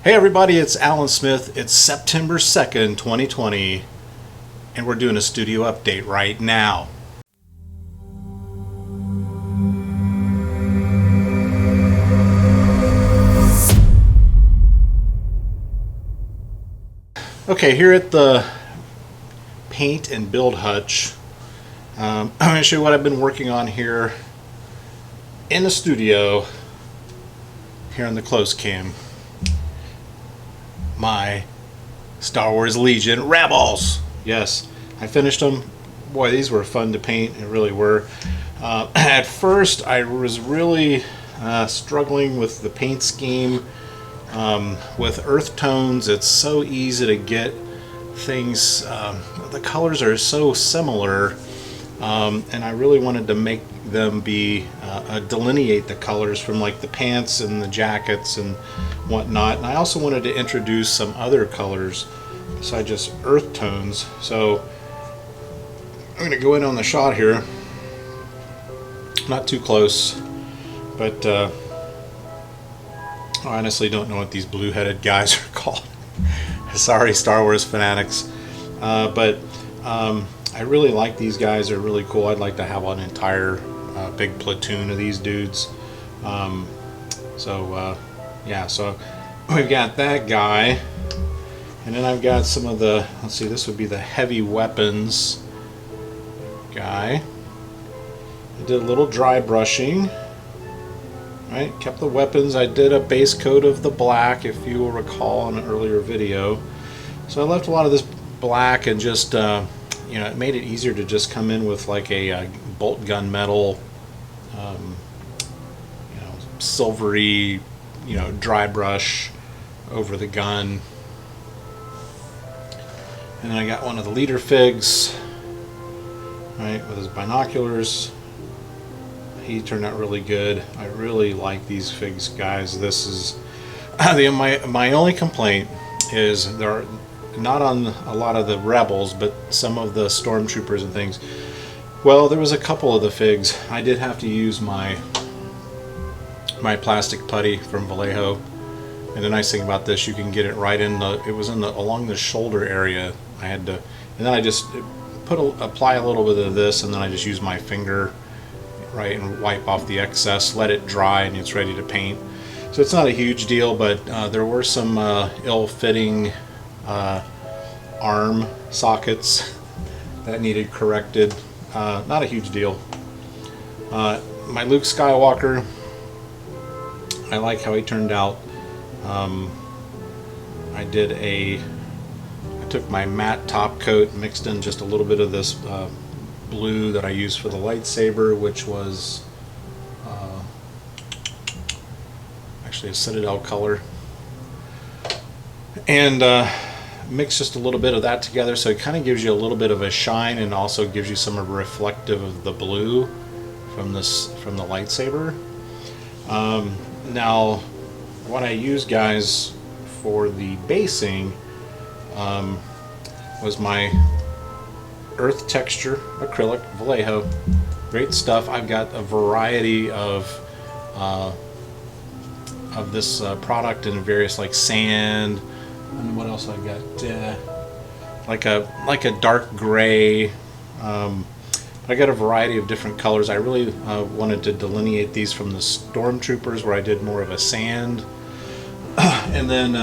Hey everybody, it's Alan Smith. It's September 2nd, 2020, and we're doing a studio update right now. Okay, here at the Paint and Build Hutch, I'm going to show you what I've been working on here in the studio here on the close cam. My Star Wars Legion Rebels. Yes, I finished them. Boy, these were fun to paint. It really were. At first, I was really struggling with the paint scheme. With earth tones, it's so easy to get things. The colors are so similar, and I really wanted to make them be delineate the colors from like the pants and the jackets and whatnot. And I also wanted to introduce some other colors besides just earth tones. So I'm going to go in on the shot here, not too close, but I honestly don't know what these blue-headed guys are called. Sorry, Star Wars fanatics, but I really like these guys. They're really cool. I'd like to have an entire big platoon of these dudes. Yeah, so we've got that guy, and then I've got some of the, let's see, this would be the heavy weapons guy. I did a little dry brushing, right? Kept the weapons. I did a base coat of the black, if you will recall in an earlier video. So I left a lot of this black and just, you know, it made it easier to just come in with like a bolt gun metal, you know, silvery, you know, dry brush over the gun. And then I got one of the leader figs, right, with his binoculars. He turned out really good. I really like these figs, guys. This is my only complaint is they're not on a lot of the rebels, but some of the stormtroopers and things. Well, there was a couple of the figs. I did have to use my plastic putty from Vallejo, and the nice thing about this, you can get it right in the. It was in the along the shoulder area. I had to, and then I just apply a little bit of this, and then I just use my finger, right, and wipe off the excess, let it dry, and it's ready to paint. So it's not a huge deal, but there were some ill-fitting arm sockets that needed corrected. Not a huge deal. My Luke Skywalker, I like how he turned out. I took my matte top coat, mixed in just a little bit of this blue that I used for the lightsaber, which was actually a Citadel color, and mix just a little bit of that together, so it kind of gives you a little bit of a shine and also gives you some reflective of the blue from the lightsaber. Now what I use, guys, for the basing was my earth texture acrylic Vallejo. Great stuff. I've got a variety of this product in various, like sand, and what else I got? Like a dark gray. I got a variety of different colors. I really wanted to delineate these from the stormtroopers, where I did more of a sand. And then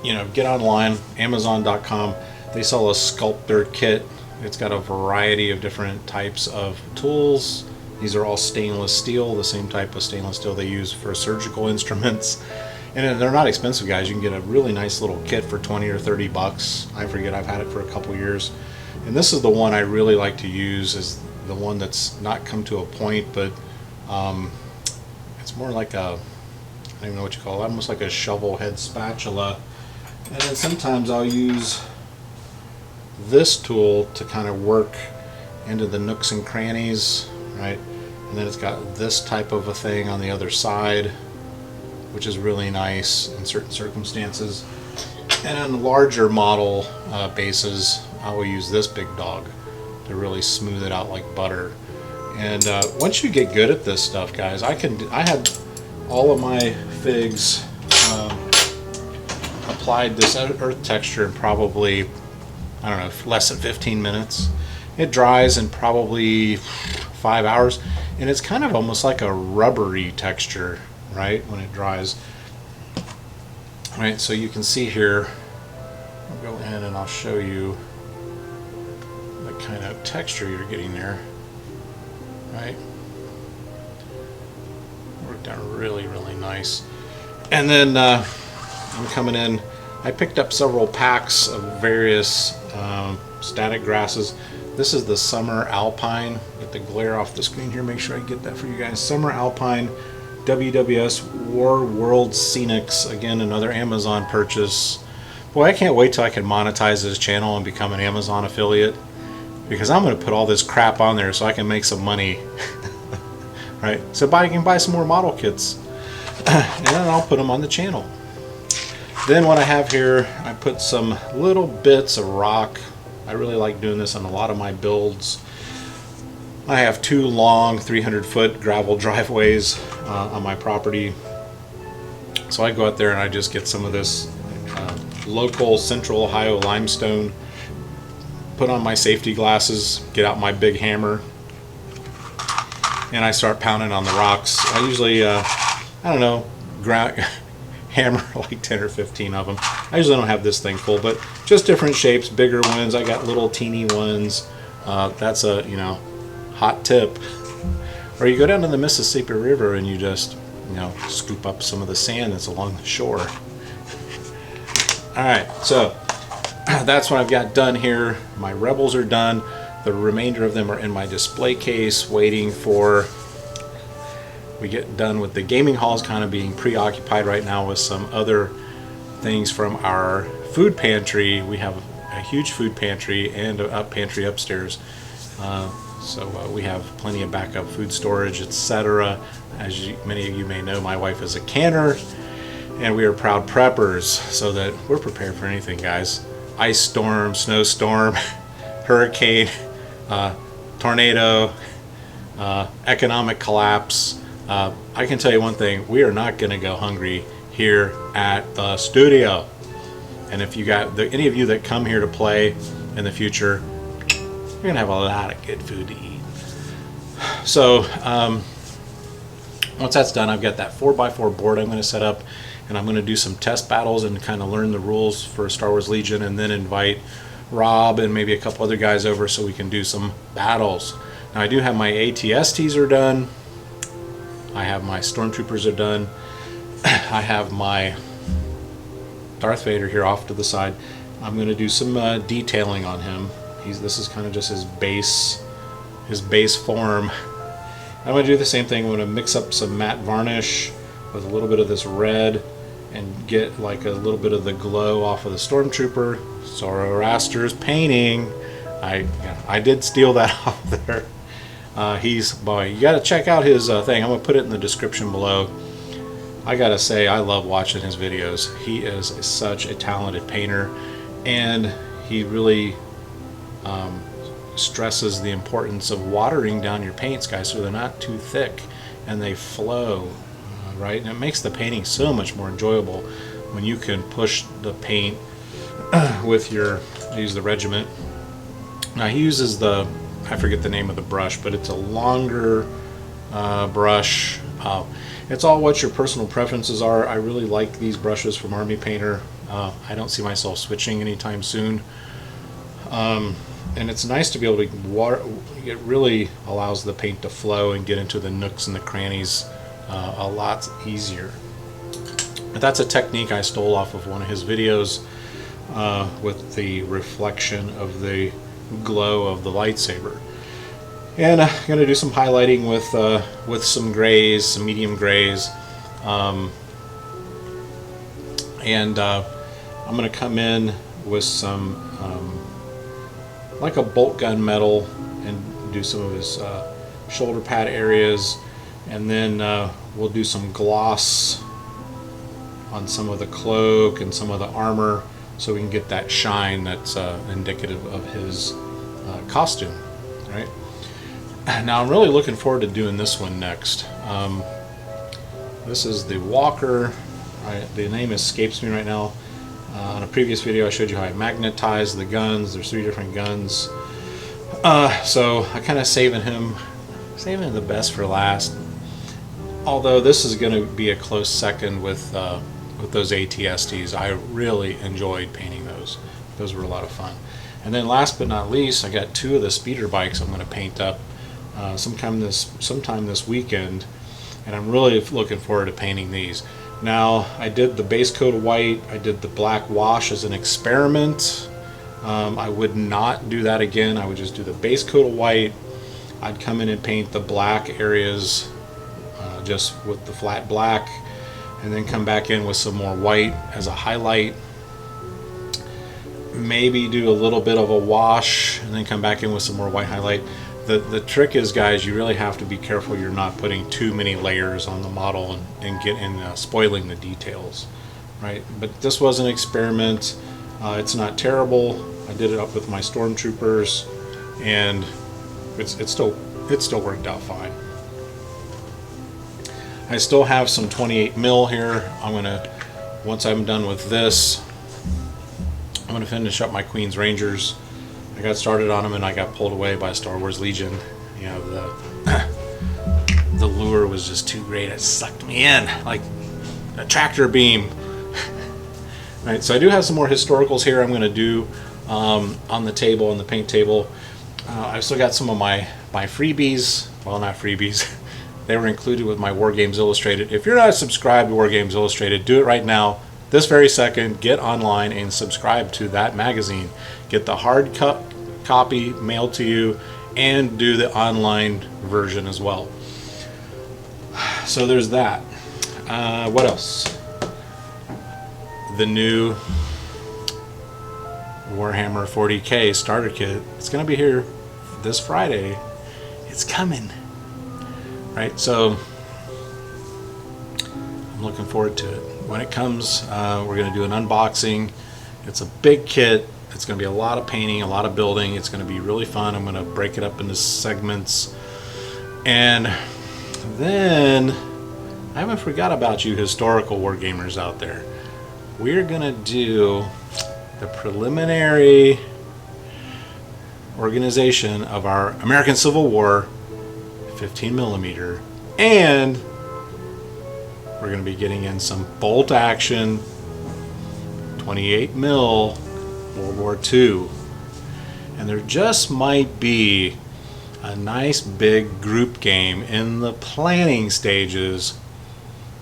you know, get online, Amazon.com. They sell a sculptor kit. It's got a variety of different types of tools. These are all stainless steel, the same type of stainless steel they use for surgical instruments. And they're not expensive, guys. You can get a really nice little kit for 20 or 30 bucks. I forget, I've had it for a couple years. And this is the one I really like to use, is the one that's not come to a point, but it's more like a, I don't even know what you call it, almost like a shovel head spatula. And then sometimes I'll use this tool to kind of work into the nooks and crannies, right? And then it's got this type of a thing on the other side, which is really nice in certain circumstances. And on larger model bases, I will use this big dog to really smooth it out like butter. And once you get good at this stuff, guys, I had all of my figs, applied this earth texture in probably, I don't know, less than 15 minutes. It dries in probably 5 hours, and it's kind of almost like a rubbery texture, right, when it dries. All right, so you can see here, I'll go in and I'll show you the kind of texture you're getting there, right? Worked out really, really nice. And then I'm coming in, I picked up several packs of various static grasses. This is the Summer Alpine. Get the glare off the screen here, make sure I get that for you guys. Summer Alpine WWS War World Scenics. Again, another Amazon purchase. Boy, I can't wait till I can monetize this channel and become an Amazon affiliate, because I'm going to put all this crap on there so I can make some money. Right? So I can buy some more model kits and then I'll put them on the channel. Then what I have here, I put some little bits of rock. I really like doing this on a lot of my builds. I have 2 long 300-foot gravel driveways on my property. So I go out there and I just get some of this local Central Ohio limestone, put on my safety glasses, get out my big hammer, and I start pounding on the rocks. I usually, I don't know, hammer like 10 or 15 of them. I usually don't have this thing full, but just different shapes, bigger ones. I got little teeny ones. That's a, you know, hot tip. Or you go down to the Mississippi River and you just, you know, scoop up some of the sand that's along the shore. All right, so that's what I've got done here. My Rebels are done. The remainder of them are in my display case waiting for we get done with the gaming halls, kind of being preoccupied right now with some other things from our food pantry. We have a huge food pantry and a pantry upstairs. So we have plenty of backup food storage, etc. As many of you may know, my wife is a canner and we are proud preppers, so that we're prepared for anything, guys. Ice storm, snowstorm, hurricane, tornado, economic collapse. I can tell you one thing, we are not going to go hungry here at the studio. And if you got any of you that come here to play in the future, you're going to have a lot of good food to eat. So once that's done, I've got that 4x4 board I'm going to set up, and I'm going to do some test battles and kind of learn the rules for Star Wars Legion, and then invite Rob and maybe a couple other guys over so we can do some battles. Now I do have my ATSTs are done. I have my Stormtroopers are done. I have my Darth Vader here off to the side. I'm going to do some detailing on him. This is kind of just his base form. I'm going to do the same thing. I'm going to mix up some matte varnish with a little bit of this red and get like a little bit of the glow off of the Stormtrooper. Zoroaster's painting. I did steal that off there. Boy, you got to check out his thing. I'm going to put it in the description below. I got to say, I love watching his videos. He is such a talented painter, and he really stresses the importance of watering down your paints, guys, so they're not too thick and they flow, right? And it makes the painting so much more enjoyable when you can push the paint with use the Regiment. Now he uses I forget the name of the brush, but it's a longer brush. It's all what your personal preferences are. I really like these brushes from Army Painter. I don't see myself switching anytime soon. And it's nice to be able to water. It really allows the paint to flow and get into the nooks and the crannies a lot easier. But that's a technique I stole off of one of his videos with the reflection of the glow of the lightsaber. And I'm going to do some highlighting with some grays, some medium grays, and I'm going to come in with some like a bolt gun metal and do some of his shoulder pad areas, and then we'll do some gloss on some of the cloak and some of the armor so we can get that shine that's indicative of his costume, right? Now I'm really looking forward to doing this one next. This is the Walker. The name escapes me right now. On a previous video I showed you how I magnetized the guns. There's 3 different guns. So I kind of saving the best for last. Although this is going to be a close second with those ATSTs. I really enjoyed painting those. Those were a lot of fun. And then last but not least, I got 2 of the speeder bikes I'm going to paint up sometime this weekend, and I'm really looking forward to painting these. Now, I did the base coat of white. I did the black wash as an experiment. I would not do that again. I would just do the base coat of white. I'd come in and paint the black areas just with the flat black, and then come back in with some more white as a highlight. Maybe do a little bit of a wash and then come back in with some more white highlight. The trick is, guys, you really have to be careful you're not putting too many layers on the model and spoiling the details, right? But this was an experiment. It's not terrible. I did it up with my stormtroopers, and it still worked out fine. I still have some 28 mil here. Once I'm done with this, I'm gonna finish up my Queen's Rangers. I got started on them and I got pulled away by Star Wars Legion. You know, the lure was just too great. It sucked me in like a tractor beam. Right, so I do have some more historicals here I'm going to do on the table, on the paint table. I've still got some of my freebies. Well, not freebies. They were included with my War Games Illustrated. If you're not subscribed to War Games Illustrated, do it right now. This very second, get online and subscribe to that magazine. Get the hard copy mailed to you, and do the online version as well. So there's that. What else? The new Warhammer 40K starter kit. It's going to be here this Friday. It's coming. Right, so I'm looking forward to it. When it comes, we're going to do an unboxing. It's a big kit. It's going to be a lot of painting, a lot of building. It's going to be really fun. I'm going to break it up into segments. And then, I haven't forgot about you historical wargamers out there. We're going to do the preliminary organization of our American Civil War 15 millimeter, and we're going to be getting in some bolt action 28 mil World War II, and there just might be a nice big group game in the planning stages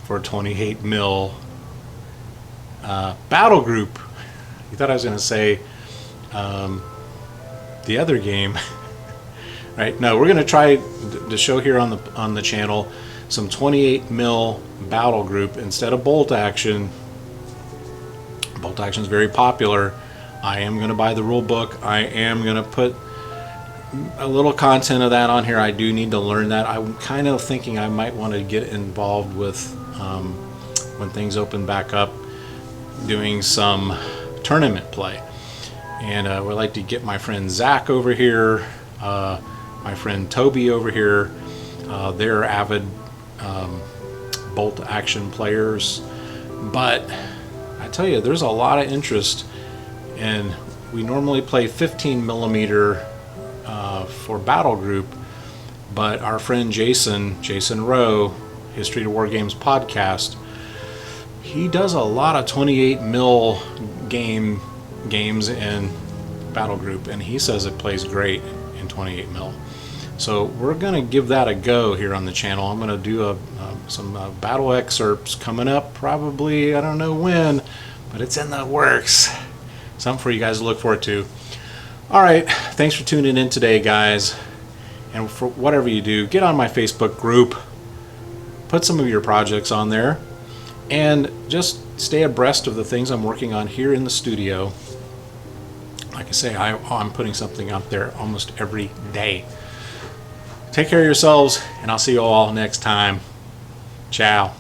for 28 mil battle group. You thought I was going to say the other game. Right? No, we're going to try to show here on the channel some 28 mil battle group instead of bolt action. Bolt action is very popular. I am going to buy the rule book. I am going to put a little content of that on here. I do need to learn that. I'm kind of thinking I might want to get involved with when things open back up, doing some tournament play. And I would like to get my friend Zach over here, my friend Toby over here. They're avid bolt action players, but I tell you, there's a lot of interest, and we normally play 15 millimeter for battle group, but our friend Jason Rowe, History to War Games podcast, he does a lot of 28 mil games in battle group, and he says it plays great in 28 mil. So we're going to give that a go here on the channel. I'm going to do some battle excerpts coming up, probably, I don't know when, but it's in the works. Something for you guys to look forward to. All right, thanks for tuning in today, guys. And for whatever you do, get on my Facebook group, put some of your projects on there, and just stay abreast of the things I'm working on here in the studio. Like I say, I'm putting something up there almost every day. Take care of yourselves, and I'll see you all next time. Ciao.